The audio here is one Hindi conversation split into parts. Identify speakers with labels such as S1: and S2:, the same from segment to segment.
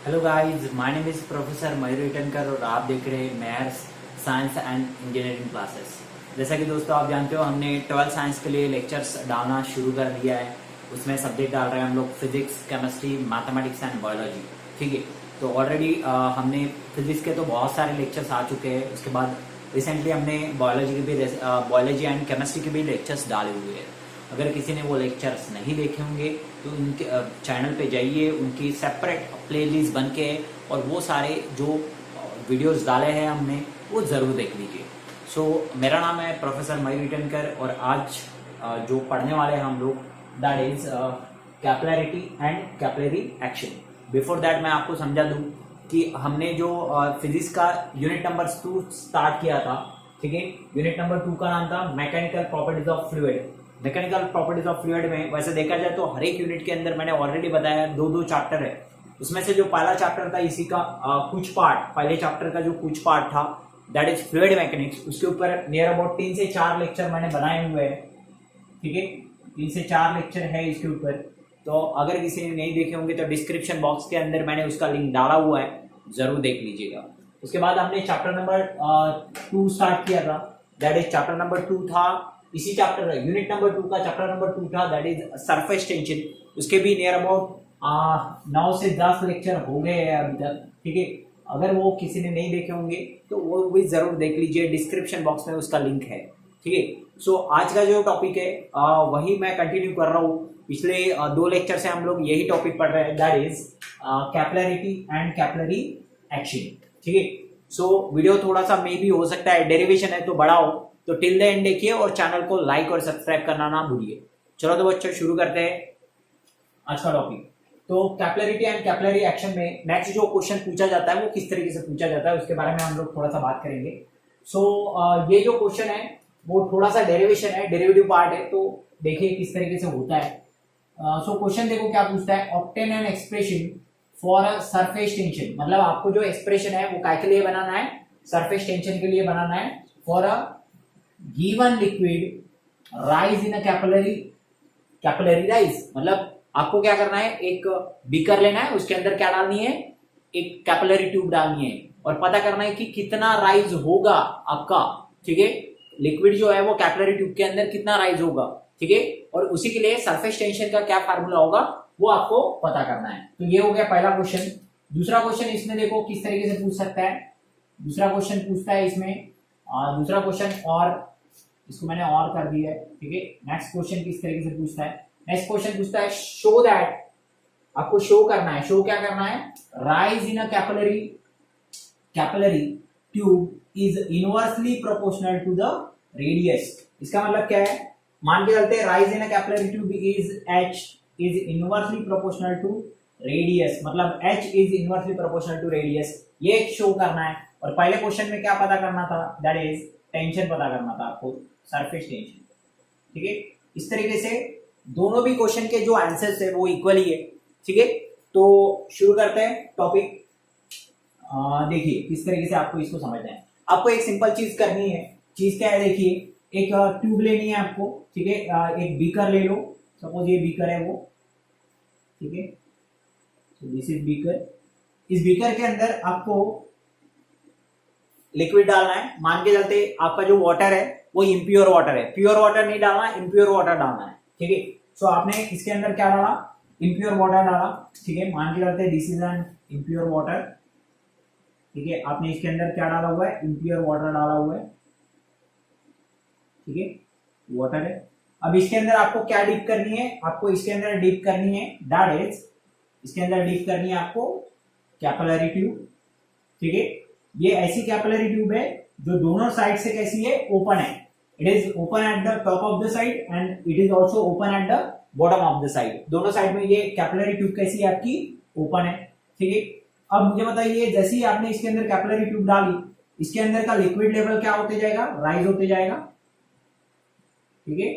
S1: Hello guys, my name is professor Mayur Itankar और आप देख रहे हैं maths science and engineering classes. जैसा कि दोस्तों आप जानते हो, हमने 12 साइंस के लिए लेक्चर्स डालना शुरू कर दिया है। उसमें सब्जेक्ट डाल रहे हैं हम लोग physics, chemistry, mathematics and biology. ठीक है, तो ऑलरेडी हमने फिजिक्स के तो बहुत सारे लेक्चर्स आ चुके हैं। उसके बाद रिसेंटली हमने बायोलॉजी एंड केमिस्ट्री के भी लेक्चर्स डाले हुए हैं। अगर किसी ने वो लेक्चर्स नहीं देखे होंगे तो उनके चैनल पे जाइए, उनकी सेपरेट प्लेलिस्ट बन के और वो सारे जो वीडियोस डाले हैं हमने वो ज़रूर देख लीजिए। सो मेरा नाम है प्रोफेसर मयूर इटनकर और आज जो पढ़ने वाले हैं हम लोग, that is capillarity and capillary action. Before that मैं आपको समझा दूं कि हमने जो फिजिक्स का यूनिट नंबर 2 स्टार्ट किया था। ठीक है, यूनिट नंबर 2 का नाम था mechanical properties of fluid. Mechanical properties of fluid में वैसे देखा जाए तो हर एक यूनिट के अंदर मैंने ऑलरेडी बताया दो चैप्टर है। उसमें से जो पहला चैप्टर था इसी का कुछ पार्ट, पहले चैप्टर का जो कुछ पार्ट था दैट इज फ्लूइड मैकेनिक्स, उसके ऊपर नियर अबाउट 3 से 4 लेक्चर मैंने बनाए हुए हैं। ठीक है, 3 से 4 लेक्चर है इसके ऊपर। तो अगर किसी ने नहीं देखे होंगे तो डिस्क्रिप्शन बॉक्स के अंदर मैंने उसका लिंक डाला हुआ है, जरूर देख लीजिएगा। उसके बाद हमने चैप्टर नंबर 2 स्टार्ट किया था, दैट इज चैप्टर नंबर 2 था। इसी चैप्टर यूनिट नंबर 2 का चैप्टर नंबर 2 था, दैट इज सरफेस टेंशन। उसके भी नियर अबाउट 9 से 10 लेक्चर हो गए हैं अभी तक। ठीक है, अगर वो किसी ने नहीं देखे होंगे तो वो भी जरूर देख लीजिए, डिस्क्रिप्शन बॉक्स में उसका लिंक है। ठीक है, सो आज का जो टॉपिक है वही मैं कंटिन्यू कर रहा हूँ। पिछले 2 लेक्चर से हम लोग यही टॉपिक पढ़ रहे हैं, that is capillarity and capillary action. ठीक है, सो वीडियो थोड़ा सा मे भी हो सकता है डेरिवेशन है तो बड़ा हो, तो टिल द एंड देखिए और चैनल को लाइक और सब्सक्राइब करना ना भूलिए। चलो तो बच्चों शुरू करते हैं आज का टॉपिक। तो कैपिलरिटी एंड कैपिलरी एक्शन में नेक्स्ट जो क्वेश्चन पूछा जाता है वो किस तरीके से पूछा जाता है उसके बारे में हम लोग थोड़ा सा बात करेंगे। सो ये जो क्वेश्चन है वो थोड़ा सा डेरिवेशन है, डेरिवेटिव पार्ट है, तो देखिए किस तरीके से होता है। सो क्वेश्चन देखो क्या पूछता है, obtain an expression for a surface tension. मतलब आपको जो एक्सप्रेशन है वो काय के लिए बनाना है, सरफेस टेंशन के लिए बनाना है। For a given liquid rise in a capillary rise, मतलब आपको क्या करना है, एक बीकर लेना है, उसके अंदर क्या डालनी है, एक कैपिलरी ट्यूब डालनी है और पता करना है कि कितना राइज होगा आपका। ठीक है, लिक्विड जो है वो कैपिलरी ट्यूब के अंदर कितना राइज होगा। ठीक है, और उसी के लिए सरफेस टेंशन का क्या फार्मूला होगा वो आपको पता करना है। तो ये हो गया पहला क्वेश्चन। दूसरा क्वेश्चन इसमें देखो किस तरीके से पूछ सकता है। दूसरा क्वेश्चन पूछता है इसमें दूसरा क्वेश्चन, और इसको मैंने और कर दिया है। ठीक है, नेक्स्ट क्वेश्चन किस तरीके से पूछता है, नेक्स्ट क्वेश्चन पूछता है शो दैट, आपको शो करना है, शो क्या करना है, rise in a capillary tube is inversely proportional to the radius. इसका मतलब क्या है, मान के चलते हैं rise in a capillary tube is h is inversely proportional to radius, मतलब h is inversely proportional to radius, ये शो करना है। और पहले क्वेश्चन में क्या पता करना था, दैट इज टेंशन पता करना था आपको, सरफेस टेंशन। ठीक है, इस तरीके से दोनों भी क्वेश्चन के जो आंसर्स है वो इक्वल ही है। ठीक है, तो शुरू करते हैं टॉपिक। देखिए किस तरीके से आपको इसको समझना है। आपको एक सिंपल चीज करनी है, चीज क्या है, देखिए एक ट्यूब लेनी है आपको। ठीक है, एक बीकर ले लो, सपोज ये बीकर है वो। ठीक है, तो दिस इज बीकर। इस बीकर के अंदर आपको लिक्विड डालना है। मान के चलते आपका जो वाटर है वो इम्प्योर वाटर है, प्योर वाटर नहीं डालना, इम्प्योर वाटर डालना है। ठीक है, सो आपने इसके अंदर क्या डाला, इम्प्योर वाटर डाला। ठीक है, मान के चलते this is an impure water. ठीक है, आपने इसके अंदर क्या डाला हुआ है, इम्प्योर वाटर डाला हुआ है। ठीक है, वाटर है। अब इसके अंदर आपको क्या डिप करनी है, आपको इसके अंदर डिप करनी है, दैट इज इसके अंदर डिप करनी है आपको कैपिलरी ट्यूब। ठीक है, ये ऐसी कैपिलरी ट्यूब है जो दोनों साइड से कैसी है, ओपन है। It is open at the top of the side and it is also open at the bottom of the side. दोनों साइड में ये कैपिलरी ट्यूब कैसी है आपकी, ओपन है। ठीक है, अब मुझे बताइए जैसे ही आपने इसके अंदर कैपिलरी ट्यूब डाली, इसके अंदर का लिक्विड लेवल क्या होते जाएगा, राइज होते जाएगा। ठीक है,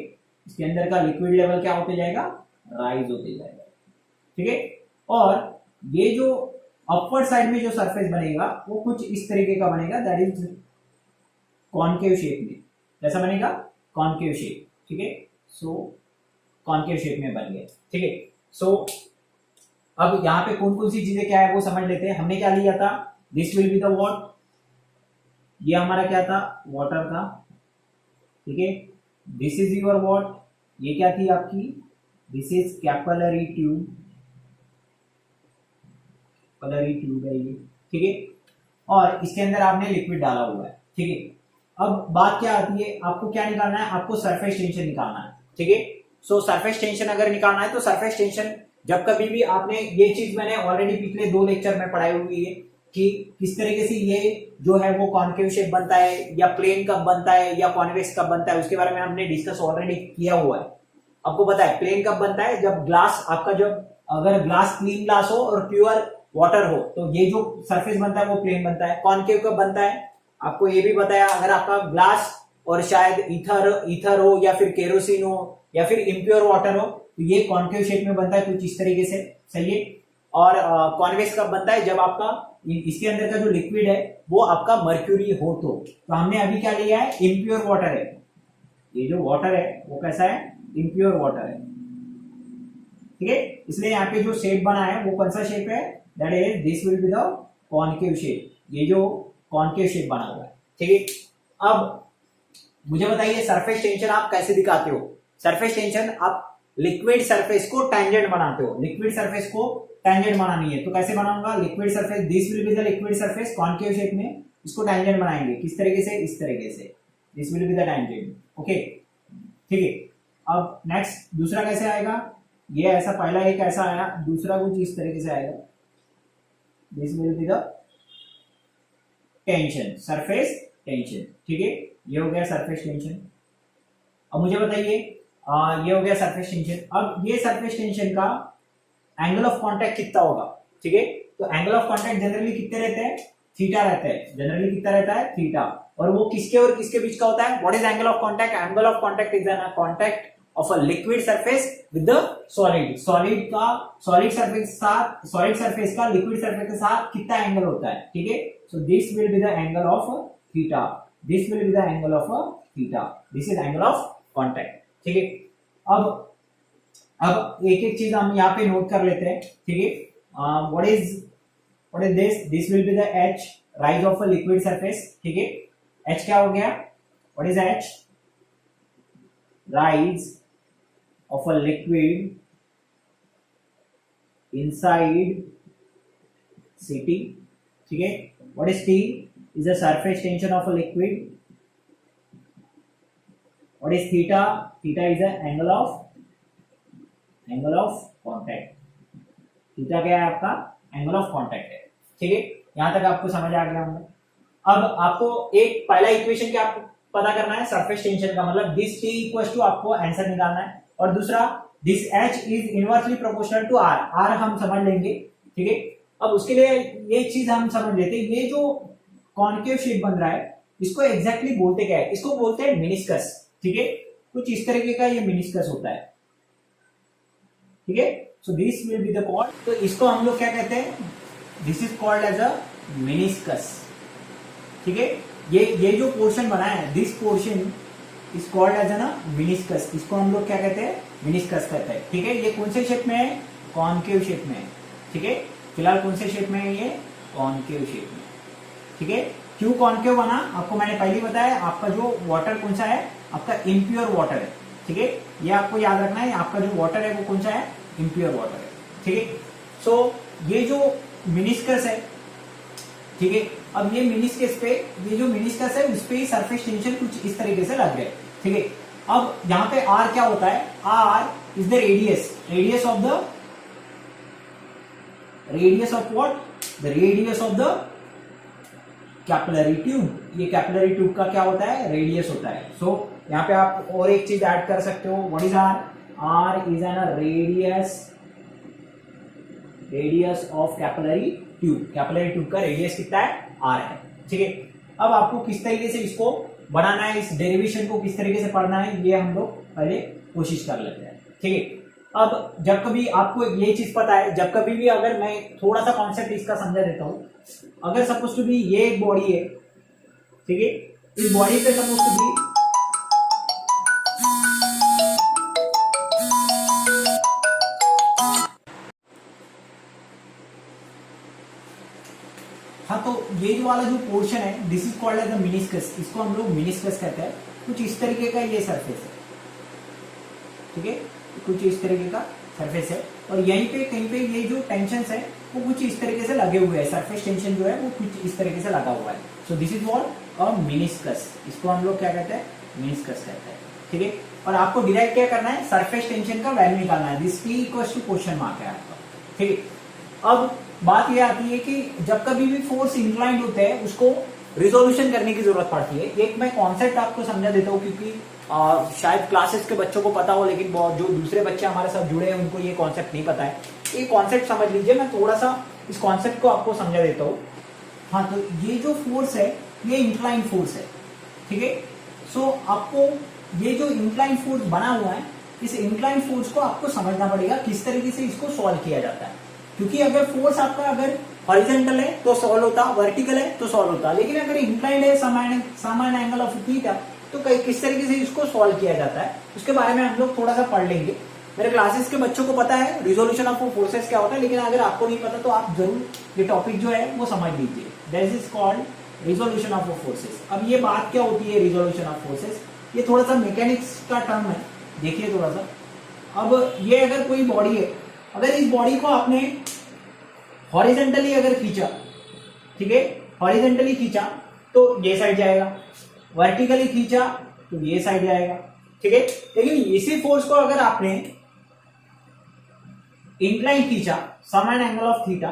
S1: इसके अंदर का लिक्विड लेवल क्या होते जाएगा, राइज होते जाएगा। ठीक है, और ये जो अपवर्ड साइड में जो सरफेस बनेगा वो कुछ इस तरीके का बनेगा, दैट इज कॉनकेव शेप में। कैसा बनेगा, कॉनकेव शेप। ठीक है, सो कॉनकेव शेप में बन गया। ठीक है, सो अब यहाँ पे कौन कौन सी चीजें क्या है वो समझ लेते हैं। हमने क्या लिया था, this will be the what, ये हमारा क्या था, वाटर था, ठीक है। दिस इज योर वॉट, ये क्या थी आपकी, this is capillary tube, capillary tube है ये, ठीक है। और इसके अंदर आपने लिक्विड डाला हुआ है, ठीक है। अब बात क्या आती है, आपको क्या निकालना है, आपको सरफेस टेंशन निकालना है, ठीक है। सो सरफेस टेंशन अगर निकालना है तो सरफेस टेंशन जब कभी भी आपने, ये चीज मैंने ऑलरेडी पिछले 2 लेक्चर में पढ़ाई हुई है कि किस तरीके से ये जो है वो कॉन्केव शेप बनता है, या प्लेन कब बनता है, या कॉन्वेक्स कब बनता है, उसके बारे में हमने डिस्कस ऑलरेडी किया हुआ है। आपको पता है प्लेन कब बनता है, जब ग्लास आपका, जब अगर ग्लास क्लीन ग्लास हो और प्योर वाटर हो तो ये जो सरफेस बनता है वो प्लेन बनता है। कॉन्केव कब बनता है, आपको ये भी बताया, अगर आपका ग्लास और शायद ईथर हो या फिर केरोसिन हो या फिर इम्प्योर वाटर हो तो ये कॉन्केव शेप में बनता है कुछ इस तरीके से, सही है। और कॉन्वेक्स कब बनता है, जब आपका इसके अंदर का जो लिक्विड है वो आपका मर्क्यूरी हो तो हमने अभी क्या लिया है, इम्प्योर वाटर है। ये जो वाटर है वो कैसा है, इम्प्योर वाटर है, ठीक है। इसलिए यहाँ पे जो शेप बना है वो कौन सा शेप है, that is this will be the concave shape, ये जो कॉन्केव शेप बना हुआ है, ठीक है। अब मुझे बताइए सरफेस टेंशन आप कैसे दिखाते हो। सरफेस टेंशन आप लिक्विड सरफेस को टेंजेंट बनाते हो, लिक्विड सरफेस को टेंजेंट बनानी है तो कैसे बनाऊंगा, liquid surface, this will be the liquid surface concave shape में, इसको टेंजेंट बनाएंगे किस तरीके से, इस तरीके से, this will be the tangent, okay, ठीक है। अब नेक्स्ट दूसरा कैसे आएगा, ये ऐसा, पहला एक ऐसा आया, दूसरा कुछ इस तरीके से आएगा, this will be the tension, surface tension, ठीक है। ये हो गया सरफेस टेंशन। अब मुझे बताइए ये हो गया सरफेस टेंशन। अब ये सरफेस टेंशन का एंगल ऑफ कांटेक्ट कितना होगा, ठीक है। तो एंगल ऑफ कांटेक्ट जनरली कितने रहते हैं, थीटा रहते हैं, जनरली कितना रहता है, थीटा। और वो किसके और किसके बीच का होता है, what is angle of contact, angle of contact is an contact of a liquid surface with the solid, solid surface का लिक्विड सरफेस के साथ कितना एंगल होता है, ठीक है। So this will be the angle of theta, this will be the angle of theta, this is angle of contact, ठीक है। अब एक एक चीज हम यहाँ पे नोट कर लेते हैं, ठीक है। What is this will be the H, rise of a liquid surface, ठीक है। एच क्या हो गया, what is H, rise of a liquid inside city, ठीक है। What is T, is the surface tension of a liquid. What is theta? Theta is the angle of contact. Theta क्या है आपका, एंगल ऑफ कांटेक्ट है, ठीक है। यहां तक आपको समझ आ गया होगा। अब आपको एक पहला इक्वेशन क्या आपको पता करना है, सरफेस टेंशन का मतलब दिस टी इक्वल्स टू, आपको आंसर निकालना है। और दूसरा this H is inversely proportional to R, R हम समझ लेंगे, ठीक है। अब उसके लिए ये चीज हम समझ लेते हैं, ये जो कॉन्केव शेप बन रहा है इसको एग्जैक्टली बोलते क्या है, इसको बोलते हैं मेनिस्कस, ठीक है। कुछ इस तरीके का ये मेनिस्कस होता है, ठीक है। So this will be the called, तो इसको हम लोग क्या कहते हैं, this is called as a meniscus, ठीक है। ये जो पोर्शन बना है, this portion is called as a meniscus, इसको हम लोग क्या कहते हैं, मेनिस्कस कहते हैं, ठीक है। ये कौन से शेप में है, कॉन्केव शेप में है, ठीक है। फिलहाल कौन से शेप में है, ये कॉन्केव शेप में, ठीक है। क्यों कॉन्केव बना, आपको मैंने पहले बताया, आपका जो वाटर कौन सा है, आपका इम्प्योर वाटर है, ठीक है। ये आपको याद रखना है, आपका जो वाटर है वो कौन सा है, इम्प्योर वाटर है, ठीक है। सो ये जो मेनिस्कस है, ठीक है। अब ये मेनिस्कस पे, ये जो मेनिस्कस है उस पे सरफेस टेंशन कुछ इस तरीके से लग रहा है, ठीक है। अब यहाँ पे आर क्या होता है, R is the radius of what, the radius of the capillary tube. ये कैपिलरी ट्यूब का क्या होता है, रेडियस होता है। सो यहाँ पे आप और एक चीज ऐड कर सकते हो, what is R, R is an radius of capillary tube, capillary tube का रेडियस कितना है, आर है, ठीक है। अब आपको किस तरीके से इसको बनाना है, इस डेरिवेशन को किस तरीके से पढ़ना है, ये हम लोग पहले कोशिश कर लेते हैं, ठीक है। अब जब कभी आपको ये चीज पता है, जब कभी भी अगर मैं थोड़ा सा कॉन्सेप्ट इसका समझा देता हूं, अगर सपोज टू बी ये एक बॉडी है, ठीक है, इस बॉडी पे सपोज टू बी
S2: हाँ, तो ये जो वाला जो पोर्शन है this is called as the meniscus, इसको हम लोग मिनिस्कस कहते हैं। कुछ इस तरीके का ये सरफेस है, ठीक है, कुछ इस तरीके का सरफेस है और यहीं पे कहीं पे ये जो टेंशन है वो कुछ इस तरीके से लगे हुए हैं, सरफेस टेंशन जो है वो कुछ इस तरीके से लगा हुआ है। So this is what a meniscus, इसको हम लोग क्या कहते हैं, मिनिस्कस कहते हैं, ठीक है। और आपको डिराइव क्या करना है, सरफेस टेंशन का वैल्यू निकालना है, this P equals to question mark है आपका, ठीक है। अब बात ये आती है कि जब कभी भी फोर्स इंक्लाइंड होते हैं उसको रिजोल्यूशन करने की जरूरत पड़ती है। एक मैं कॉन्सेप्ट आपको समझा देता हूँ, क्योंकि शायद क्लासेस के बच्चों को पता हो, लेकिन जो दूसरे बच्चे हमारे साथ जुड़े हैं उनको ये कॉन्सेप्ट नहीं पता है। ये कॉन्सेप्ट समझ लीजिए, मैं थोड़ा सा इस कॉन्सेप्ट को आपको समझा देता हूँ। हाँ, तो ये जो फोर्स है ये इंक्लाइन फोर्स है, ठीक है। सो आपको ये जो इंक्लाइन फोर्स बना हुआ है, इस इंक्लाइन फोर्स को आपको समझना पड़ेगा किस तरीके से इसको सॉल्व किया जाता है। क्योंकि अगर फोर्स आपका अगर हॉरिजॉन्टल है तो सॉल्व होता, वर्टिकल है तो सॉल्व होता, लेकिन अगर इंक्लाइंड है समान एंगल ऑफ थीटा तो किस तरीके से इसको सॉल्व किया जाता है उसके बारे में हम लोग थोड़ा सा पढ़ लेंगे। मेरे क्लासेस के बच्चों को पता है रिजोल्यूशन ऑफ फोर्सेस क्या होता है, लेकिन अगर आपको नहीं पता तो आप जरूर ये टॉपिक जो है वो समझ लीजिए। That is called resolution of forces. अब ये बात क्या होती है रिजोल्यूशन ऑफ फोर्सेस, ये थोड़ा सा मैकेनिक्स का टर्म है, देखिए थोड़ा सा। अब ये अगर कोई बॉडी है, अगर इस बॉडी को आपने हॉरिजॉन्टली अगर खींचा, ठीक है, हॉरिजॉन्टली खींचा तो ये साइड जाएगा, वर्टिकली खींचा तो ये साइड जाएगा, ठीक है। लेकिन इसी फोर्स को अगर आपने इंक्लाइन खींचा समान एंगल ऑफ थीटा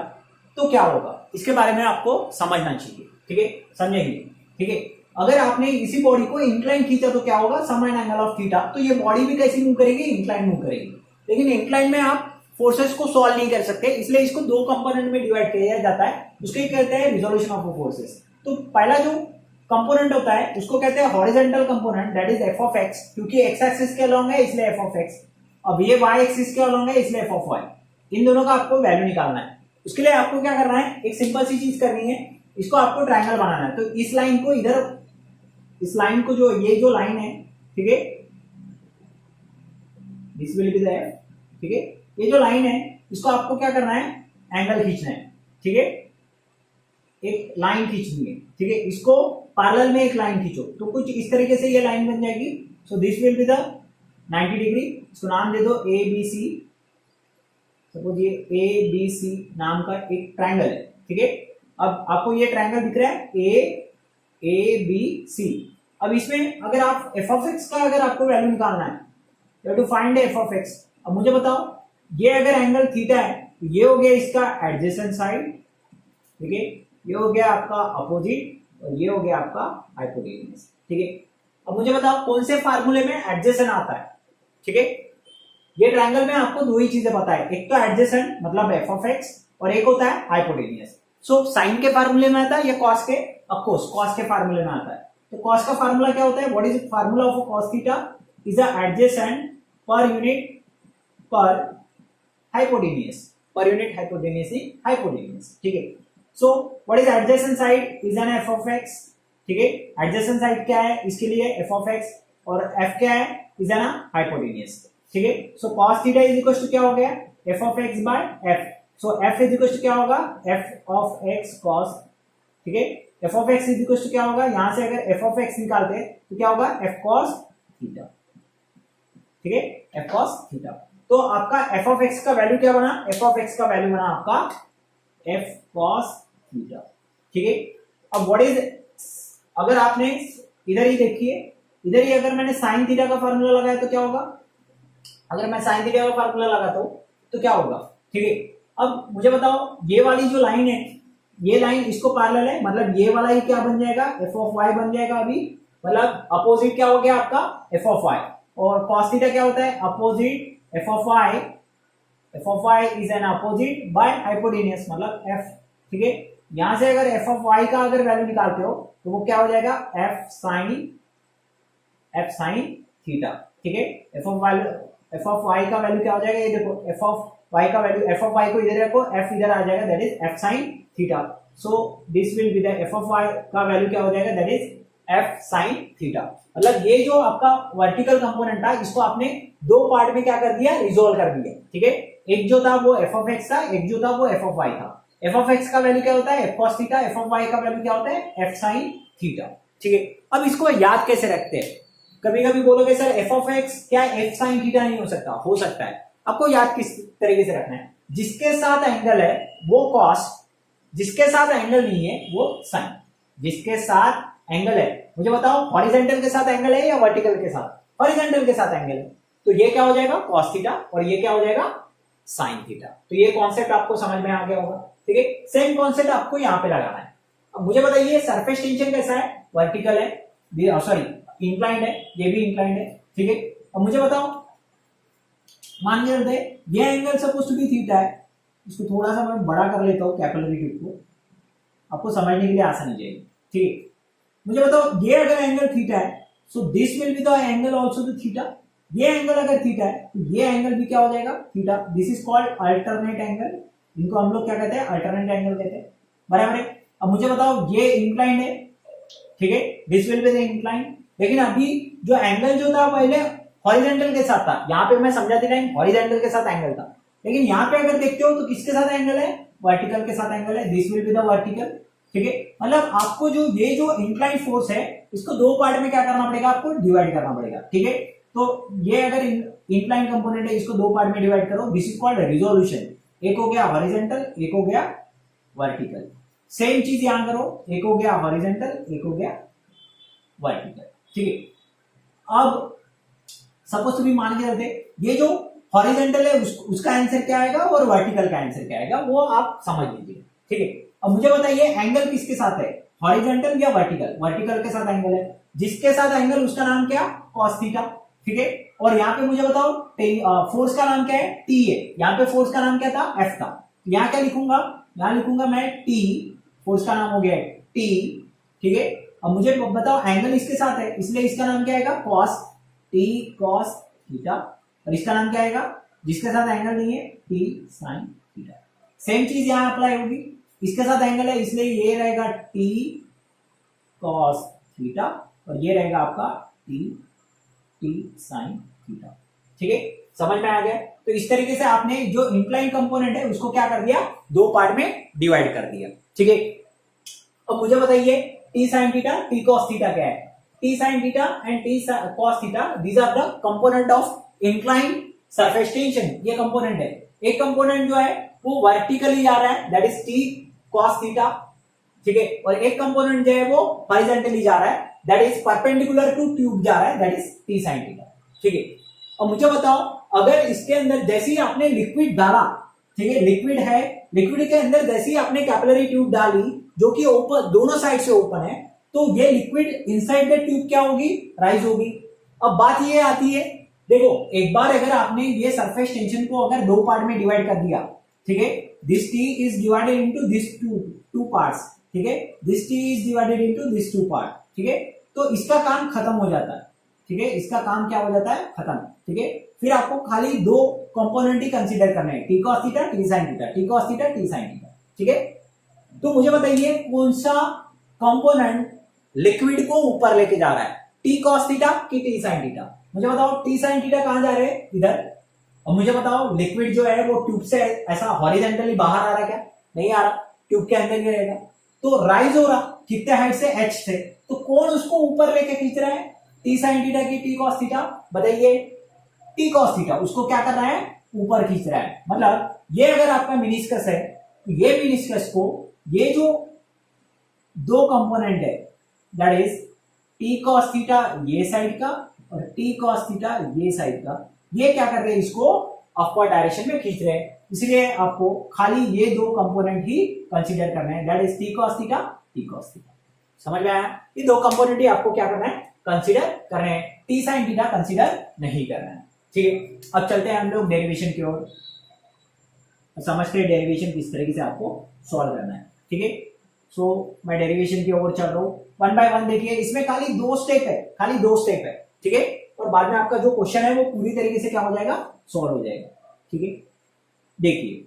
S2: तो क्या होगा, इसके बारे में आपको समझना चाहिए, ठीक है, समझेंगे, ठीक है। अगर आपने इसी बॉडी को इंक्लाइन खींचा तो क्या होगा, समान एंगल ऑफ थीटा, तो ये बॉडी भी कैसी मूव करेगी, इंक्लाइन मूव करेगी। लेकिन इंक्लाइन में आप फोर्सेस को सॉल्व नहीं कर सकते, इसलिए इसको दो कंपोनेंट में डिवाइड किया जाता है, उसको कहते हैं रिजोल्यूशन ऑफ फोर्सेस। तो पहला जो कंपोनेंट होता है उसको कहते हैं horizontal component, that is F of x, क्योंकि एक्स एक्सिस के अलोंग है इसलिए एफ ऑफ एक्स। अब ये वाई एक्सिस के अलोंग है इसलिए एफ ऑफ वाई। इन दोनों का आपको वैल्यू निकालना है। उसके लिए आपको क्या करना है, एक सिंपल सी चीज करनी है, इसको आपको ट्रायंगल बनाना है। तो इस लाइन को इधर, इस लाइन को जो ये जो लाइन है, ठीक है, this will be the F, ठीक है, ये जो लाइन है इसको आपको क्या करना है, एंगल खींचना है, ठीक है, एक लाइन खींचनी है, ठीक है। इसको पैरेलल में एक लाइन खींचो तो कुछ इस तरीके से ये लाइन बन जाएगी। सो this will be the 90 degree. इसको नाम दे दो ए बी सी। सपोज ये ए बी सी नाम का एक ट्रायंगल है, ठीक है। अब आपको ये ट्रायंगल दिख रहा है ए बी सी। अब इसमें अगर आप एफ ऑफ एक्स का अगर आपको वैल्यू निकालना है, you have to find F of X. अब मुझे बताओ, ये अगर एंगल थीटा है तो ये हो गया इसका एडजेसेंट साइड, ठीक है, ये हो गया आपका अपोजिट और ये हो गया आपका हाइपोटेन्यूज, ठीक है। अब मुझे बताओ कौन से फार्मूले में एडजेसेंट आता है, ठीक है। ये ट्रायंगल में आपको दो ही चीजें पता है, एक तो एडजेसेंट मतलब एफ ऑफ एक्स और एक होता है हाइपोटेन्यूज। सो साइन के फार्मूले में आता है या कॉस के, ऑफकोर्स कॉस के फार्मूले में आता है। तो कॉस का फार्मूला क्या होता है, what is formula of cos theta is the adjacent per unit per hypotenuse, per unit hypotenuse in hypotenuse, ठीक है। So what is adjacent side is an F of X, ठीक है। एडजेसेंट साइड क्या है इसके लिए, एफ ऑफ एक्स, और एफ क्या है, इज एन हाइपोटेन्यूज, ठीक है। So cos theta is equal to क्या हो गया, F of X by F. So F is equal to क्या होगा, एफ ऑफ एक्स cos, ठीक है। F of X is equal to क्या होगा, यहां से अगर एफ ऑफ एक्स निकालते हैं तो क्या होगा, एफ cos थीटा, ठीक है, एफ cos थीटा। तो आपका एफ ऑफ एक्स का वैल्यू क्या बना, एफ ऑफ एक्स का वैल्यू बना आपका एफ cos थीटा, ठीक है। अब व्हाट इज, अगर आपने इधर ही देखिए, इधर ही अगर मैंने साइन थीटा का फार्मूला लगाया तो क्या होगा, अगर मैं साइन थीटा का फार्मूला लगाता हूं तो क्या होगा, ठीक है। अब मुझे बताओ, ये वाली जो लाइन है, ये लाइन इसको पैरेलल है, मतलब ये वाला ही क्या बन जाएगा, एफ ऑफ वाई बन जाएगा अभी, मतलब अपोजिट क्या हो गया आपका, एफ ऑफ वाई। और cos थीटा क्या होता है, opposite F of Y, F of Y is an opposite by hypotenuse मतलब एफ, ठीक है। यहां से अगर एफ ऑफ वाई का अगर वैल्यू निकालते हो तो वो क्या हो जाएगा, एफ साइन थीटा, ठीक है। एफ ऑफ वाई का वैल्यू क्या हो जाएगा, ये देखो एफ ऑफ वाई का वैल्यू, एफ ऑफ वाई को इधर रखो, एफ इधर आ जाएगा, that is F sine theta. So this will be the F of Y का वैल्यू क्या हो जाएगा, that is F sine theta. मतलब ये जो आपका वर्टिकल कंपोनेंट था इसको आपने दो पार्ट में क्या कर दिया, रिजोल्व कर दिया, ठीक है। एक जो था वो एफ ऑफ एक्स था, एक जो था वो एफ ऑफ वाई था। एफ ऑफ एक्स का वैल्यू क्या होता है, F cos theta, F of Y का वैल्यू क्या होता है, एफ साइन थीटा। ठीक है, अब इसको याद कैसे रखते हैं? कभी कभी बोलोगे सर एफ ऑफ एक्स क्या एफ साइन थीटा नहीं हो सकता? हो सकता है। आपको याद किस तरीके से रखना है, जिसके साथ एंगल है वो कॉस, जिसके साथ एंगल नहीं है वो साइन। जिसके साथ एंगल है, मुझे बताओ हॉरिजॉन्टल के साथ एंगल है या वर्टिकल के साथ? हॉरिजॉन्टल के साथ एंगल है, तो ये क्या हो जाएगा, कॉस थीटा, और ये क्या हो जाएगा, साइन थीटा। तो ये कॉन्सेप्ट आपको समझ में आ गया होगा। ठीक है, सेम कॉन्सेप्ट आपको यहाँ पे लगाना है। अब मुझे बताइए सरफेस टेंशन कैसा है, वर्टिकल है, सॉरी इंक्लाइंड है, ये भी इंक्लाइंड है। ठीक है, अब मुझे बताओ, मान के चलते ये angle suppose to be theta है, इसको थोड़ा सा मैं बड़ा कर लेता हूँ कैपिलरी ट्यूब को, आपको समझने के लिए आसान हो जाएगी। ठीक है, मुझे बताओ ये अगर एंगल थीटा है, so this will be the angle also to theta. ये एंगल अगर थीटा है तो ये एंगल भी क्या हो जाएगा, theta. This is called alternate angle, इनको हम लोग क्या कहते हैं, अल्टरनेट एंगल कहते हैं। बराबर है। अब मुझे बताओ ये इंक्लाइंड है, ठीक है, this will be the inclined. लेकिन अभी जो एंगल जो था पहले हॉरिजॉन्टल के साथ था, यहाँ पे मैं समझा दे रहा हूं हॉरिजॉन्टल के साथ एंगल था, लेकिन यहाँ पे अगर देखते हो तो किसके साथ एंगल है, वर्टिकल के साथ एंगल है। This will be the vertical. ठीक है, मतलब आपको जो ये जो इंक्लाइन फोर्स है इसको दो पार्ट में क्या करना पड़ेगा, आपको डिवाइड करना पड़ेगा। ठीक है, तो ये अगर इंक्लाइन कंपोनेंट है इसको दो पार्ट में डिवाइड करो, दिस इज कॉल्ड रिजोल्यूशन। एक हो गया हॉरिजॉन्टल, एक हो गया वर्टिकल। सेम चीज यहां करो, एक हो गया हॉरिजॉन्टल, एक हो गया वर्टिकल। ठीक है, अब सपोज भी मान के चलते ये जो हॉरिजॉन्टल है उसका आंसर क्या आएगा और वर्टिकल का आंसर क्या आएगा वो आप समझ लीजिए। ठीक है, अब मुझे बताइए एंगल किसके साथ है, हॉरिजॉन्टल या वर्टिकल? वर्टिकल के साथ एंगल है, जिसके साथ एंगल उसका नाम क्या, कॉस थीटा। ठीक है, और यहाँ पे मुझे बताओ फोर्स का नाम क्या है, टी है। यहाँ पे फोर्स का नाम क्या था, एफ था। यहाँ क्या लिखूंगा, यहाँ लिखूंगा मैं टी, फोर्स का नाम हो गया टी। ठीक है, अब मुझे बताओ एंगल इसके साथ है इसलिए इसका नाम क्या आएगा, कॉस टी कॉस थीटा, और इसका नाम क्या आएगा, जिसके साथ एंगल नहीं है, टी साइन थीटा। सेम चीज यहां अप्लाई होगी, इसके साथ एंगल है इसलिए ये रहेगा टी कॉस थीटा, और ये रहेगा आपका टी टी साइन थीटा। ठीक है, समझ में आ गया? तो इस तरीके से आपने जो इंक्लाइन कंपोनेंट है उसको क्या कर दिया, दो पार्ट में डिवाइड कर दिया। ठीक है, अब मुझे बताइए T sine theta, T cos theta क्या है? T sin theta and T cos theta, these are the component of inclined surface tension। ये कंपोनेंट है। एक कंपोनेंट जो है वो वर्टिकली जा रहा है, that is T cos theta। ठीक है, और एक कंपोनेंट जो है वो हॉरिजॉन्टली जा रहा है, that is perpendicular to tube जा रहा है, that is T sin theta। ठीक है, अब मुझे बताओ अगर इसके अंदर जैसे ही आपने लिक्विड डाला, ठीक है, लिक्विड है, लिक्विड के अंदर जैसे ही आपने कैपिलरी ट्यूब डाली जो कि ओपन, दोनों साइड से ओपन है, तो ये लिक्विड इनसाइड द ट्यूब क्या होगी, राइज होगी। अब बात ये आती है, देखो एक बार अगर आपने ये सरफेस टेंशन को अगर दो पार्ट में डिवाइड कर दिया, ठीक है, this T is divided into this two parts. ठीक है, this T is divided into this two part. ठीक है, तो इसका काम खत्म हो जाता है। ठीक है, इसका काम क्या हो जाता है, खत्म। ठीक है, फिर आपको खाली दो कंपोनेंट ही कंसीडर करने हैं, T cos theta, T sine theta, T cos theta, T sign theta. ठीक है, तो मुझे बताइए कौन सा कंपोनेंट लिक्विड को ऊपर लेके जा रहा है, टी कॉस थीटा की टी साइन थीटा? मुझे बताओ टी साइन थीटा कहां जा रहे हैं, इधर। और मुझे बताओ लिक्विड जो है वो ट्यूब से ऐसा हॉरिजॉन्टली बाहर आ रहा है क्या, नहीं आ रहा, ट्यूब के अंदर ही रहेगा। तो राइज हो रहा कितने हाइट से, एच से, तो कौन उसको ऊपर लेके खींच रहा है, टी साइन थीटा की टी कॉस थीटा? बताइए, टी कॉस थीटा उसको क्या कर रहा है, ऊपर खींच रहा है। मतलब ये अगर आपका मिनिस्कस है, ये मिनिस्कस को ये जो दो कंपोनेंट है, that is T cos theta ये साइड का और टी कॉस थीटा ये साइड का, ये क्या कर रहे हैं, इसको अपवर्ड डायरेक्शन में खींच रहे हैं। इसलिए आपको खाली ये दो कंपोनेंट ही कंसीडर करना है, that is T cos theta, T cos theta. समझ में आया? ये दो कंपोनेंट ही आपको क्या करना है, कंसीडर करना है, टी साइन थीटा कंसीडर नहीं करना है। ठीक है, अब चलते हैं हम लोग डेरिवेशन की ओर, समझते हैं डेरिवेशन किस तरीके से आपको सॉल्व करना है। ठीक है, सो मैं डेरिवेशन की ओर चल रहा हूं, वन बाय वन। देखिए इसमें खाली दो स्टेप है, खाली दो स्टेप है। ठीक है, और बाद में आपका जो क्वेश्चन है वो पूरी तरीके से क्या हो जाएगा, सॉल्व हो जाएगा। ठीक है, देखिए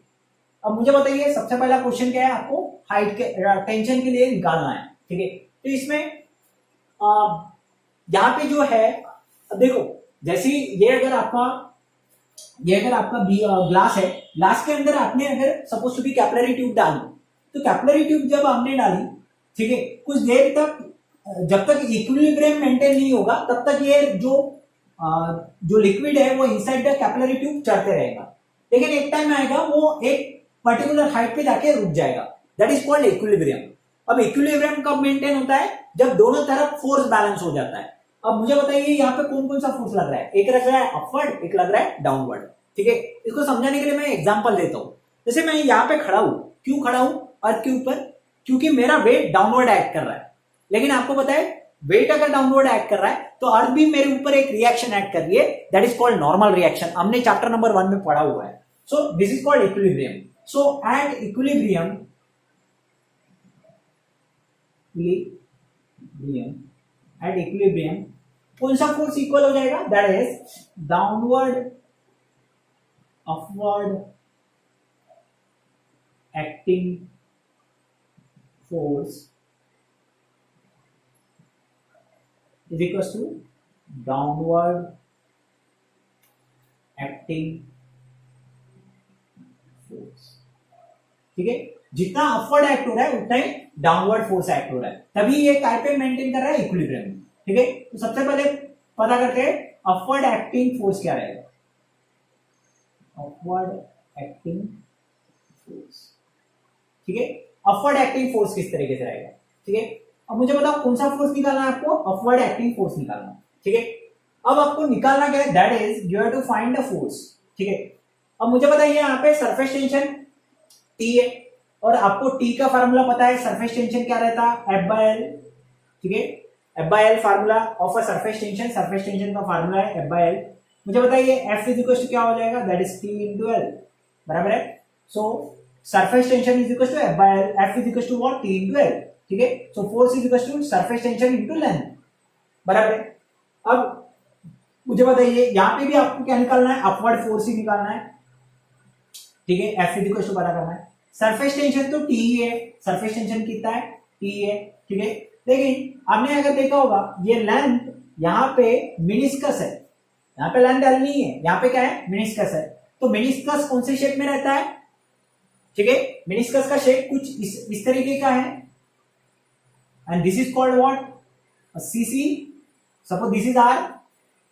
S2: अब मुझे बताइए सबसे पहला क्वेश्चन क्या है, आपको हाइट के टेंशन के लिए निकालना है। ठीक है, तो इसमें यहाँ पे जो है, देखो जैसे ये अगर आपका ग्लास है, ग्लास के अंदर आपने अगर suppose to be capillary tube डाली, तो कैपिलरी ट्यूब जब हमने डाली, ठीक है, कुछ देर तक जब तक इक्विलिब्रियम मेंटेन नहीं होगा तब तक ये जो लिक्विड है वो इनसाइड द कैपिलरी ट्यूब चढ़ते रहेगा, लेकिन एक टाइम आएगा वो एक पर्टिकुलर हाइट पे जाके रुक जाएगा, दैट इज कॉल्ड इक्विलिब्रियम। अब इक्विलिब्रियम कब मेंटेन होता है? जब दोनों तरफ फोर्स बैलेंस हो जाता है। अब मुझे बताइए यहाँ पे कौन कौन सा फोर्स लग रहा है? एक लग रहा है अपवर्ड, एक लग रहा है डाउनवर्ड, ठीक है। इसको समझाने के लिए मैं एग्जांपल देता हूँ। जैसे मैं यहाँ पे खड़ा हूं, क्यों खड़ा हूं अर्थ के ऊपर? क्योंकि मेरा वेट डाउनवर्ड एक्ट कर रहा है, लेकिन आपको पता है वेट अगर डाउनवर्ड एक्ट कर रहा है तो अर्थ भी मेरे ऊपर एक रिएक्शन एक्ट कर रही है, that is called normal reaction. हमने चैप्टर नंबर 1 में पढ़ा हुआ है। So this is called equilibrium. So at equilibrium at equilibrium कौन सा फोर्स इक्वल हो जाएगा? That is downward upward acting force is equals to downward acting force, ठीक है। जितना अपवर्ड एक्ट हो रहा है उतना ही डाउनवर्ड फोर्स एक्ट हो रहा है, तभी ये काय पे मेंटेन कर रहा है? इक्विलिब्रियम, ठीक है। तो सबसे पहले पता करते हैं अपवर्ड एक्टिंग फोर्स क्या रहेगा। अपवर्ड एक्टिंग फोर्स, ठीक है। अपवर्ड एक्टिंग फोर्स किस तरीके से रहेगा, ठीक है। अब मुझे बताओ कौन सा फोर्स निकालना है आपको? अपवर्ड एक्टिंग फोर्स निकालना है, ठीक है। अब आपको निकालना क्या है? That is you have to find the force, ठीक है। अब मुझे बताइए यहाँ पे सरफेस टेंशन T है और आपको T का फार्मूला पता है, सरफेस टेंशन क्या रहता है? F/L, ठीक है। F/L formula of a surface tension, surface tension का फार्मूला है F/L। मुझे बताइए F इज इक्वल टू क्या हो जाएगा? That is T into L, बराबर है। So surface tension is equal to F/L, F is equal to what? T into L, ठीक है। So force is equal to surface tension into length, बराबर है। अब मुझे बताइए यहाँ पे भी आपको क्या निकालना है? अपवर्ड फोर्स ही निकालना है, ठीक है। एफ इज इक्वल टू पता करना है। सरफेस टेंशन तो टी है, सरफेस टेंशन कितना है? टी है, ठीक है। लेकिन आपने अगर देखा होगा ये लेंथ यहाँ पे मिनिस्कस है, यहाँ पे लेंथ एल नहीं है, यहाँ पे क्या है? मिनिस्कस है। तो मिनिस्कस कौन से शेप में रहता है, ठीक है। मिनिस्कस का शेप कुछ इस तरीके का है, and this is called what? a CC. Suppose this is R,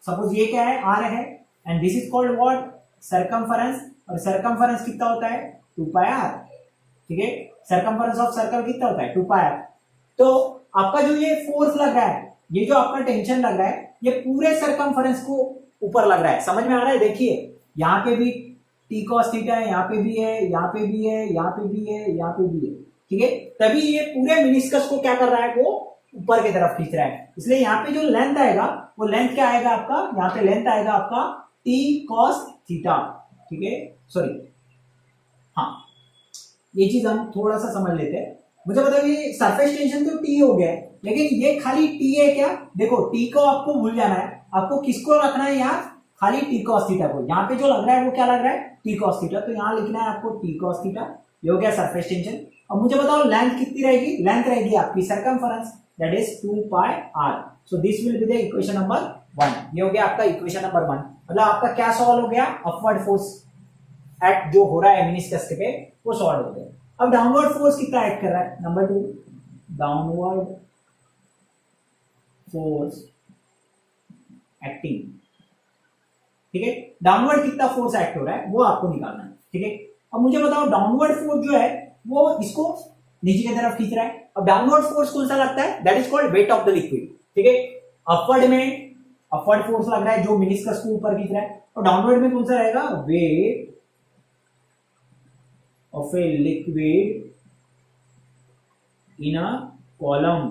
S2: suppose ये क्या है? R है, and this is called what? circumference, और circumference कितना होता है? 2 pi R, ठीक है। circumference ऑफ सर्कल कितना होता है? 2 pi R। तो आपका जो ये फोर्स लग रहा है, ये जो आपका टेंशन लग रहा है, ये पूरे सर्कमफरेंस को ऊपर लग रहा है, समझ में आ रहा है? देखिए यहाँ पे भी T cos थीटा है, यहाँ पे भी है, यहाँ पे भी है, यहाँ पे भी है, यहाँ पे भी है, ठीक है। तभी ये पूरे मिनिस्कस को क्या कर रहा है? वो ऊपर की तरफ खींच रहा है। इसलिए यहाँ पे जो लेंथ आएगा वो लेंथ क्या आएगा आपका? यहाँ पे लेंथ आएगा आपका T cos थीटा, ठीक है। सॉरी, हाँ, ये चीज हम थोड़ा सा समझ लेते हैं। मुझे बताइए सरफेस टेंशन तो T हो गया है, लेकिन ये खाली T है क्या? देखो T को आपको भूल जाना है, आपको किसको रखना है यहाँ? खाली T cos थीटा को। यहाँ पे जो लग रहा है वो क्या लग रहा है? T cos theta. तो यहाँ लिखना है आपको T cos थीटा, ये हो गया सरफेस टेंशन। अब मुझे बताओ लेंथ कितनी रहेगी? लेंथ रहेगी आपकी circumference, that is 2 pi R। So this will be the equation number 1। ये हो गया आपका इक्वेशन नंबर 1। मतलब आपका क्या सॉल्व हो गया? अपवर्ड फोर्स एक्ट जो हो रहा है मिनिस्कस पे वो सॉल्व हो गया। अब डाउनवर्ड फोर्स कितना एक्ट कर रहा है? नंबर 2, डाउनवर्ड फोर्स एक्टिंग, ठीक है। डाउनवर्ड कितना फोर्स एक्ट हो रहा है वो आपको निकालना है, ठीक है। अब मुझे बताओ डाउनवर्ड फोर्स जो है वो इसको नीचे की तरफ खींच रहा है। अब डाउनवर्ड फोर्स कौन सा लगता है? That is called wait of the liquid, ठीक है। अपवर्ड में अपवर्ड फोर्स लग रहा है जो मिनिस्कस को ऊपर खींच रहा है, और डाउनवर्ड में कौन सा रहेगा? Weight of a liquid in a column,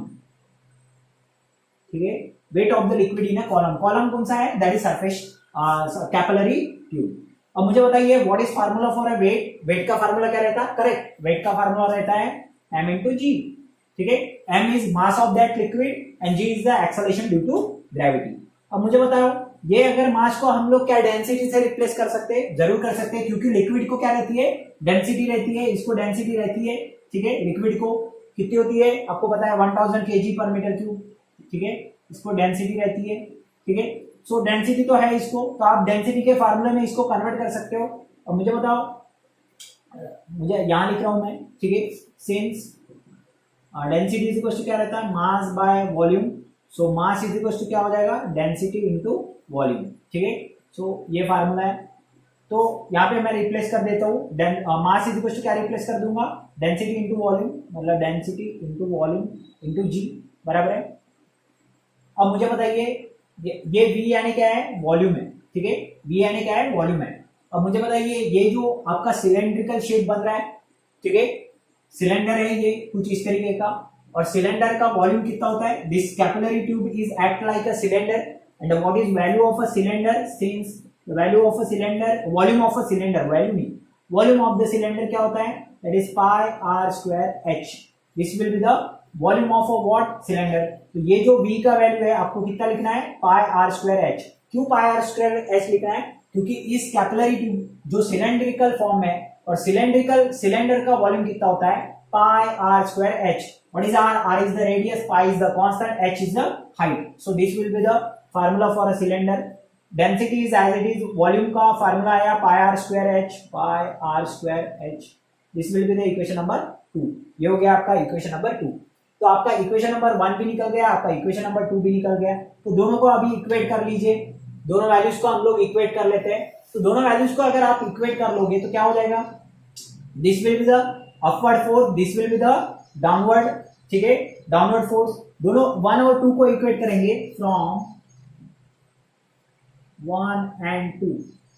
S2: ठीक है। Weight of the liquid in a column, column कौन सा है? That is surface capillary tube. अब मुझे बताइए what is formula for a weight? Weight का फार्मूला क्या रहता है? करेक्ट, वेट का फार्मूला रहता है m into g, ठीक है। m is mass of that liquid and g is the acceleration due to gravity. अब मुझे बताओ ये अगर मास को हम लोग क्या डेंसिटी से रिप्लेस कर सकते हैं? जरूर कर सकते हैं, क्योंकि लिक्विड को क्या रहती है? डेंसिटी रहती है, इसको डेंसिटी रहती है, ठीक है। लिक्विड को कितनी होती है आपको पता है? 1000 kg पर मीटर क्यूब, ठीक है। इसको डेंसिटी रहती है, ठीक है। सो डेंसिटी तो है इसको, तो आप डेंसिटी के फार्मूले में इसको कन्वर्ट कर सकते हो। अब मुझे बताओ मुझे यहाँ लिख रहा हूं मैं, ठीक है, since density is equal to क्या रहता है, mass by volume, so mass is equal to क्या हो जाएगा, डेंसिटी इनटू वॉल्यूम, ठीक है। सो ये फार्मूला है, तो यहाँ पे मैं रिप्लेस कर देता हूँ, मास इज इक्वल टू क्या रिप्लेस कर दूंगा, डेंसिटी इंटू वॉल्यूम, मतलब डेंसिटी इंटू वॉल्यूम इंटू जी, बराबर है। अब मुझे बताइए ये वी यानी क्या है, वॉल्यूम है, ठीक है, वी यानी क्या है, वॉल्यूम है। अब मुझे बताइए ये जो आपका सिलेंड्रिकल शेप बन रहा है, ठीक है, सिलेंडर है ये कुछ इस तरीके का, और सिलेंडर का वॉल्यूम कितना होता है, this capillary tube is act like a cylinder and what is value of a cylinder, since the value of a cylinder, volume of a cylinder, value नहीं, वॉल्यूम ऑफ द सिलेंडर क्या होता है, that is pi R square H, this will be the volume of a what, cylinder. तो ये जो v का वैल्यू है आपको कितना लिखना है, पाई आर स्क्वायर एच। क्यों पाई आर स्क्वायर एच लिखना है, क्योंकि इस कैपिलरी ट्यूब जो सिलेंड्रिकल फॉर्म है और सिलेंड्रिकल सिलेंडर का वॉल्यूम कितना होता है, pi R square H. What is R, R is the radius, pi is the constant, H is the height, so this will be the formula for a cylinder. Density is as it is, volume का फार्मूला आया pi R square H, pi R square H, this will be the equation number 2। ये हो गया आपका इक्वेशन नंबर 2। तो आपका इक्वेशन नंबर 1 भी निकल गया, आपका इक्वेशन नंबर 2 भी निकल गया। तो दोनों को अभी इक्वेट कर लीजिए, दोनों वैल्यूज को हम लोग इक्वेट कर लेते हैं। तो दोनों वैल्यूज को अगर आप इक्वेट कर लोगे तो क्या हो जाएगा, this will be the upward force, this will be the downward, ठीक है, डाउनवर्ड फोर्स। दोनों 1 और 2 को इक्वेट करेंगे, फ्रॉम 1 and 2,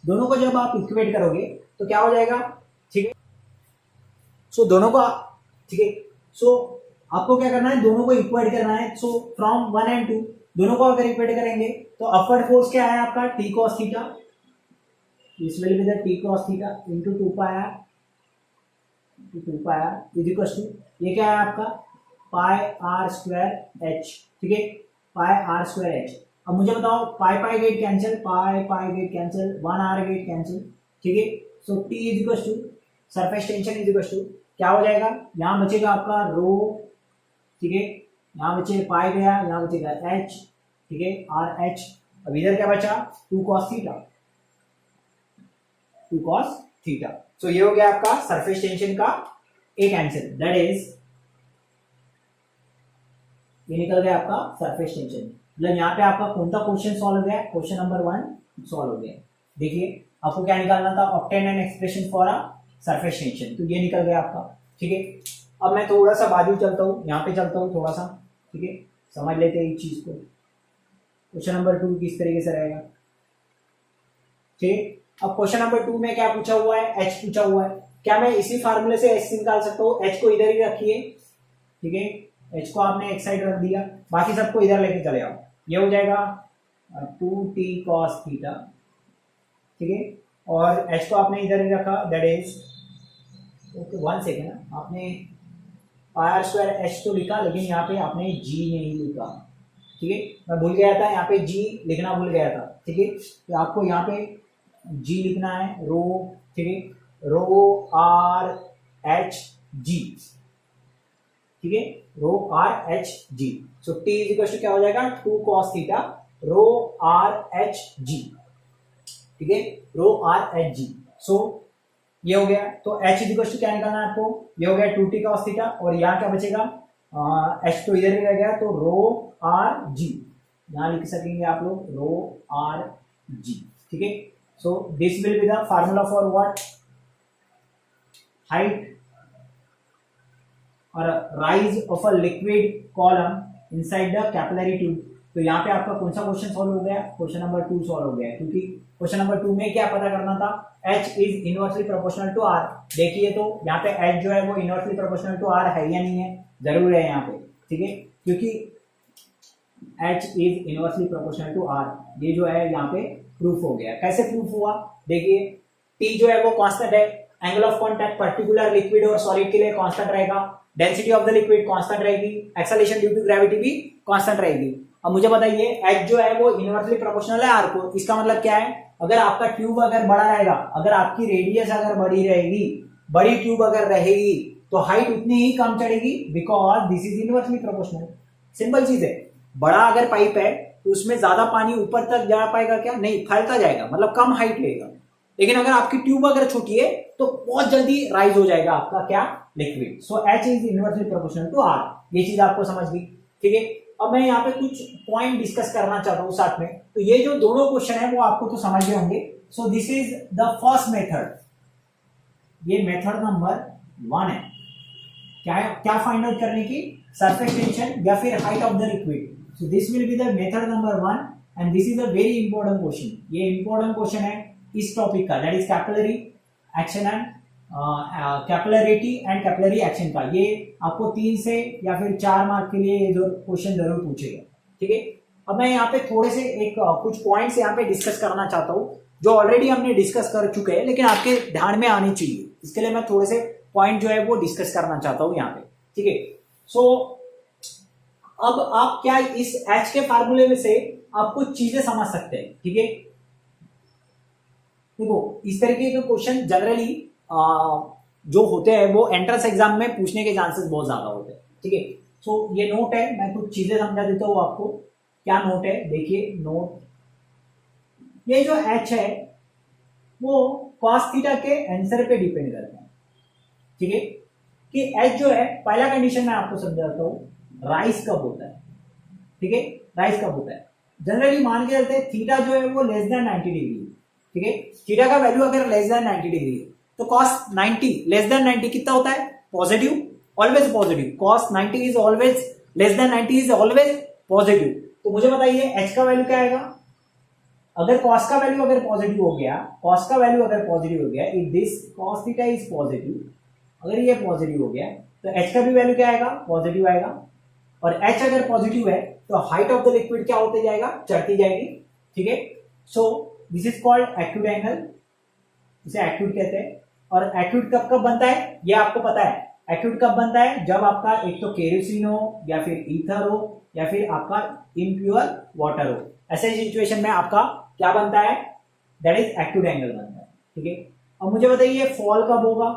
S2: दोनों को जब आप इक्वेट करोगे तो क्या हो जाएगा, ठीक है। सो दोनों को, ठीक है, सो आपको क्या करना है, दोनों को इक्वेट करना है। सो फ्रॉम 1 and 2 दोनों को अगर इक्वेट करेंगे तो अपवर्ड फोर्स क्या है आपका, T cos theta, this will be the T cos theta into 2 pi R, 2 pi R is equal to, ये क्या है आपका, पाई आर स्क्वायर एच, ठीक है, पाई आर स्क्वायर एच। अब मुझे बताओ, pi pi get cancel, pi pi get cancel, 1 R get cancel, ठीक है। So T is equal to surface tension is equal to क्या हो जाएगा, यहाँ बचेगा आपका रो, ठीक है, यहाँ बचे पाई गया, यहाँ बचेगा एच, ठीक है, आर एच। अब इधर क्या बचा, 2 cos थीटा, 2 cos थीटा। सो ये हो गया आपका सरफेस टेंशन का एक आंसर, दैट इज, ये निकल गया आपका सरफेस टेंशन। मतलब यहाँ पे आपका कौन सा क्वेश्चन सॉल्व हो गया, क्वेश्चन नंबर 1 सॉल्व हो गया। देखिए आपको क्या निकालना था, obtain an expression for a surface tension, तो ये निकल गया आपका, ठीक है। अब मैं थोड़ा सा बाजू चलता हूँ, यहाँ पे चलता हूँ थोड़ा सा, ठीक है, समझ लेते हैं इस चीज को। क्वेश्चन नंबर 2 किस तरीके से रहेगा, ठीक है। अब क्वेश्चन नंबर 2 में क्या पूछा हुआ है, एच पूछा हुआ है। क्या मैं इसी फार्मूले से एच निकाल सकता हूँ, एच को इधर ही रखिए, ठीक है, एच को आपने एक साइड रख दिया, बाकी सबको इधर लेके चले आओ, ये हो जाएगा 2t cos थीटा, ठीक है, और एच को आपने इधर ही रखा, दैट इज, ओके 1 सेकेंड, आपने पाई आर स्क्वायर एच तो लिखा, लेकिन यहाँ पे आपने जी नहीं लिखा, ठीक है, मैं भूल गया था, यहाँ पे जी लिखना भूल गया था, ठीक है। तो आपको यहाँ पे जी लिखना है, रो, ठीक है, रो आर एच जी, ठीक है, rho R H G. So T is equal to क्या हो जाएगा, 2 cos theta rho R H G, ठीक है, रो आर एच जी। सो ये हो गया, तो एच इज इक्वल टू क्या निकालना है आपको, ये हो गया 2t cos थीटा, और यहाँ क्या बचेगा, एच तो इधर ही रह गया, तो रो आर जी, यहाँ लिख सकेंगे आप लोग, रो आर जी, ठीक है। So this will be the formula for what, height और rise of a liquid column inside the capillary tube. तो यहाँ पे आपका कौन सा क्वेश्चन सॉल्व हो गया, क्वेश्चन नंबर 2 सॉल्व हो गया, क्योंकि क्वेश्चन नंबर 2 में क्या पता करना था, h is inversely proportional to r। देखिए तो यहाँ पे h जो है वो इनवर्सली प्रोपोर्शनल टू r है या नहीं है, जरूर है यहाँ पे, ठीक है, क्योंकि h is inversely proportional to r, ये जो है यहाँ पे प्रूफ हो गया। कैसे प्रूफ हुआ, देखिए t जो है वो कांस्टेंट है, angle of contact particular liquid और सॉलिड के लिए कांस्टेंट रहेगा, density of the liquid constant रहेगी, एक्सेलरेशन ड्यू टू ग्रेविटी भी कांस्टेंट रहेगी। अब मुझे बताइए h जो है वो इनवर्सली प्रोपोर्शनल है r को, इसका मतलब क्या है, अगर आपका ट्यूब अगर बड़ा रहेगा, अगर आपकी रेडियस अगर बड़ी रहेगी, बड़ी ट्यूब अगर रहेगी, तो हाइट उतनी ही कम चढ़ेगी, because this is inversely proportional. Simple चीज है, बड़ा अगर पाइप है तो उसमें ज्यादा पानी ऊपर तक जा पाएगा क्या, नहीं, फैलता जाएगा, मतलब कम हाइट लेगा। लेकिन अगर आपकी ट्यूब अगर छोटी है तो बहुत जल्दी राइज हो जाएगा आपका क्या, liquid. So H is inversely proportional to R। ये चीज आपको समझ गई, ठीक है। अब मैं यहाँ पे कुछ पॉइंट डिस्कस करना चाहता हूँ साथ में। तो ये जो दोनों क्वेश्चन है वो आपको तो समझ गए होंगे। So this is the first method, ये मेथड नंबर 1 है। क्या है, क्या फाइंड आउट करने की, सरफेस टेंशन या फिर height of the liquid. So this will be the method number 1 and this is a very important question. ये इंपॉर्टेंट क्वेश्चन है इस टॉपिक का, that is capillary action and capillarity and capillary action का। ये आपको 3 से या फिर 4 मार्क के लिए ये जो क्वेश्चन जरूर पूछेगा, ठीक है। अब मैं यहाँ पे थोड़े से कुछ पॉइंट्स यहाँ पे डिस्कस करना चाहता हूँ जो ऑलरेडी हमने डिस्कस कर चुके हैं, लेकिन आपके ध्यान में आनी चाहिए। इसके लिए मैं थोड़े से पॉइंट जो है वो डिस्कस करना चाहता हूँ यहाँ पे, ठीक है। सो अब आप क्या इस H के फार्मूले में से आप कुछ चीजें समझ सकते हैं, ठीक है। देखो इस तरीके के क्वेश्चन जनरली जो होते हैं वो एंट्रेंस एग्जाम में पूछने के चांसेस बहुत ज्यादा होते हैं, ठीक है। सो ये नोट है, मैं कुछ चीजें समझा देता हूँ आपको। क्या नोट है, देखिए नोट, ये जो H है वो cos थीटा के आंसर पे डिपेंड करता है, ठीक है। कि H जो है, पहला कंडीशन मैं आपको समझाता हूँ, राइज कब होता है, ठीक है। राइज कब होता है, जनरली मान के चलते हैं थीटा जो है वो लेस देन 90 डिग्री, ठीक है। थीटा का वैल्यू अगर लेस देन 90 डिग्री है तो cos 90 लेस देन 90 कितना होता है, positive, always positive. cos 90 is always less than 90 is always positive. तो मुझे बताइए H का वैल्यू क्या आएगा, अगर cos का वैल्यू अगर पॉजिटिव हो गया, cos का वैल्यू अगर पॉजिटिव हो गया, if this cos theta is positive, अगर ये पॉजिटिव हो गया तो H का भी वैल्यू क्या आएगा, पॉजिटिव आएगा। और H अगर पॉजिटिव है तो हाइट ऑफ द लिक्विड क्या होते जाएगा, चढ़ती जाएगी, ठीक है। So this is called acute angle, इसे एक्यूट कहते हैं। और एक्यूट कब कब बनता है ये आपको पता है। एक्यूट कब बनता है, जब आपका एक तो केरोसिन हो या फिर ईथर हो या फिर आपका इम्प्योर वाटर हो, ऐसे सिचुएशन में आपका क्या बनता है, दैट इज एक्यूट एंगल बनता है, ठीक है। अब मुझे बताइए फॉल कब होगा,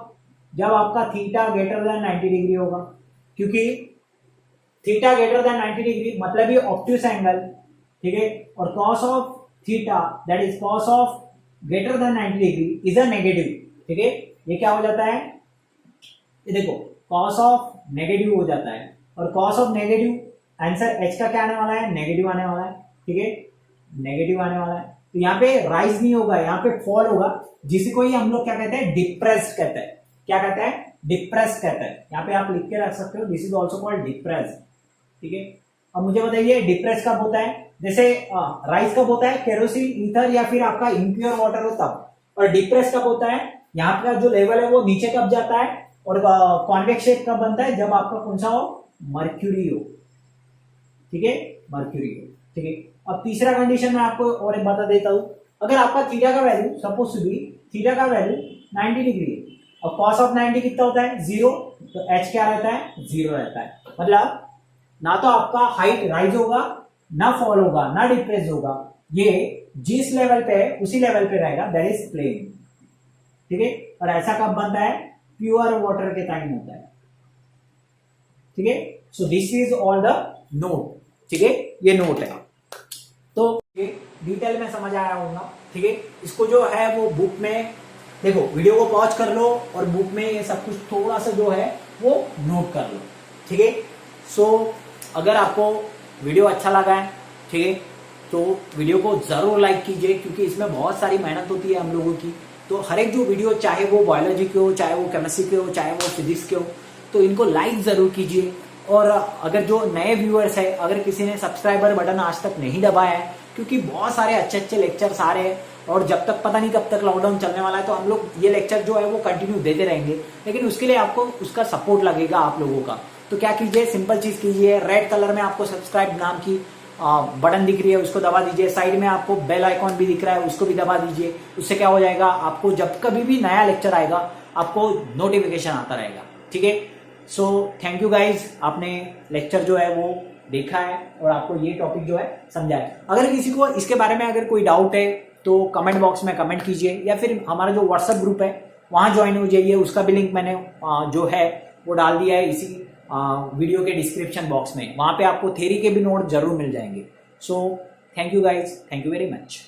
S2: जब आपका थीटा ग्रेटर देन 90 डिग्री होगा, क्योंकि थीटा ग्रेटर देन 90 डिग्री मतलब ये ऑब्ट्यूस एंगल, ठीक है। और cos of theta that is cos of greater than 90 degree is a negative, ठीक है। ये क्या हो जाता है, ये देखो cos ऑफ नेगेटिव हो जाता है, और cos of negative answer H का क्या आने वाला है, नेगेटिव आने वाला है, ठीक है, नेगेटिव आने वाला है। तो यहाँ पे राइज नहीं होगा, यहाँ पे फॉल होगा, जिसको ही हम लोग क्या कहते हैं, डिप्रेस्ड कहते हैं। क्या कहते हैं, डिप्रेस्ड कहते हैं। यहाँ पे आप लिख के रख सकते हो, this is also called depressed, ठीक है। अब मुझे बताइए डिप्रेस कब होता है, जैसे राइज कब होता है, केरोसिन, ईथर या फिर आपका इम्प्योर वाटर हो तब। और डिप्रेस कब होता है, यहाँ का जो लेवल है वो नीचे कब जाता है। और कॉन्वेक्स शेप कब बनता है, जब आपका कौन सा हो, मर्क्यूरी हो, ठीक है, मर्क्यूरी हो, ठीक है। अब तीसरा कंडीशन मैं आपको और एक बता देता हूं, अगर आपका थीटा का value suppose to be, theta का वैल्यू 90 डिग्री है और cos ऑफ 90 कितना होता है, 0, तो H क्या रहता है, 0 रहता है। मतलब ना तो आपका हाइट राइज होगा, ना फॉल होगा, ना डिप्रेस होगा, ये जिस लेवल पे है उसी लेवल पे रहेगा, दैट इज प्लेन, ठीक है। और ऐसा कब बनता है, प्योर वाटर के टाइम होता है, ठीक है। So this is all the note, ठीक है, ये नोट है। तो ये डिटेल में समझ आया होगा, ठीक है। इसको जो है वो बुक में देखो, वीडियो को पॉज कर लो और बुक में ये सब कुछ थोड़ा सा जो है वो नोट कर लो, ठीक है। सो अगर आपको वीडियो अच्छा लगा है, ठीक है, तो वीडियो को जरूर लाइक कीजिए, क्योंकि इसमें बहुत सारी मेहनत होती है हम लोगों की। तो हर एक जो वीडियो, चाहे वो बायोलॉजी के हो, चाहे वो केमिस्ट्री के हो, चाहे वो फिजिक्स के हो, तो इनको लाइक जरूर कीजिए। और अगर जो नए व्यूअर्स है, अगर किसी ने सब्सक्राइबर बटन आज तक नहीं दबाया है, क्योंकि बहुत सारे अच्छे अच्छे लेक्चर्स आ रहे हैं और जब तक पता नहीं कब तक लॉकडाउन चलने वाला है, तो हम लोग ये लेक्चर जो है वो कंटिन्यू देते रहेंगे, लेकिन उसके लिए आपको उसका सपोर्ट लगेगा आप लोगों का। तो क्या कीजिए, सिंपल चीज कीजिए, रेड कलर में आपको सब्सक्राइब नाम की बटन दिख रही है, उसको दबा दीजिए। साइड में आपको बेल आइकॉन भी दिख रहा है, उसको भी दबा दीजिए। उससे क्या हो जाएगा, आपको जब कभी भी नया लेक्चर आएगा आपको नोटिफिकेशन आता रहेगा, ठीक है। सो थैंक यू गाइज, आपने लेक्चर जो है वो देखा है और आपको ये टॉपिक जो है समझा है। अगर किसी को इसके बारे में अगर कोई डाउट है तो कमेंट बॉक्स में कमेंट कीजिए, या फिर हमारा जो व्हाट्सएप ग्रुप है वहां ज्वाइन हो जाइए। उसका भी लिंक मैंने जो है वो डाल दिया है इसी वीडियो के डिस्क्रिप्शन बॉक्स में। वहां पे आपको थ्योरी के भी नोट जरूर मिल जाएंगे। So thank you guys, thank you very much.